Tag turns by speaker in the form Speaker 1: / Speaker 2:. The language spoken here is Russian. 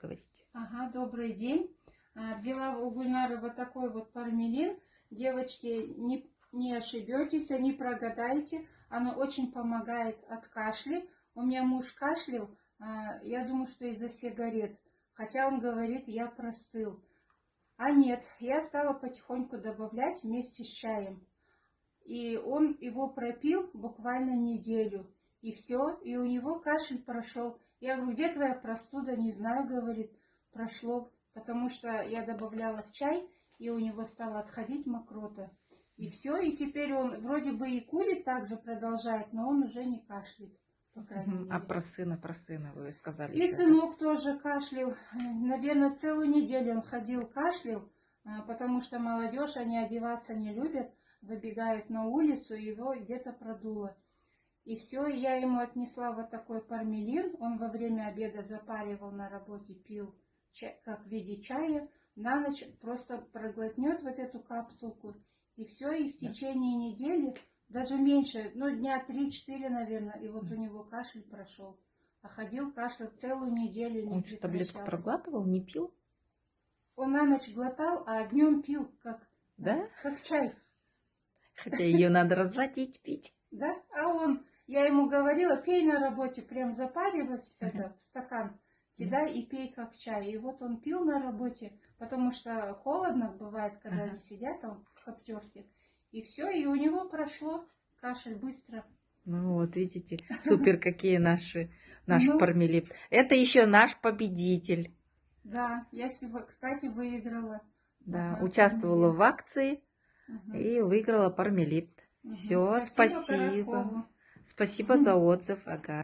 Speaker 1: говорите.
Speaker 2: Ага, добрый день. Взяла у Гульнары вот такой вот пармелин. Девочки, не ошибетесь, не прогадаете. Оно очень помогает от кашля. У меня муж кашлял, я думаю, что из-за сигарет. Хотя он говорит, я простыл. А нет, я стала потихоньку добавлять вместе с чаем. И он его пропил буквально неделю. И все, и у него кашель прошел. Я говорю, где твоя простуда? Не знаю, говорит, прошло. Потому что я добавляла в чай, и у него стала отходить мокрота. И все, и теперь он вроде бы и курит, также продолжает, но он уже не кашляет, по крайней мере.
Speaker 1: А про сына вы сказали.
Speaker 2: И сынок тоже кашлял. Наверное, целую неделю он ходил, кашлял, потому что молодежь, они одеваться не любят, выбегают на улицу, и его где-то продуло. И все, я ему отнесла вот такой пармелин. Он во время обеда запаривал на работе, пил как в виде чая. На ночь просто проглотнет вот эту капсулку. И все, и в течение недели, даже меньше, ну дня 3-4, наверное, и вот у него кашель прошел. А ходил кашлял целую неделю.
Speaker 1: Он что, таблетку проглатывал, не пил?
Speaker 2: Он на ночь глотал, а днем пил, как чай.
Speaker 1: Хотя ее надо разводить, пить.
Speaker 2: Да, я ему говорила, пей на работе, прям запаривай это в стакан, кидай и пей как чай. И вот он пил на работе, потому что холодно бывает, когда они сидят там в коптерке. И все, и у него прошло кашель быстро.
Speaker 1: Ну вот, видите, супер какие наш пармелин. Это еще наш победитель.
Speaker 2: Да, я сегодня, кстати, выиграла.
Speaker 1: Да, участвовала в акции и выиграла пармелин. Все, спасибо. Спасибо за отзыв. Ага.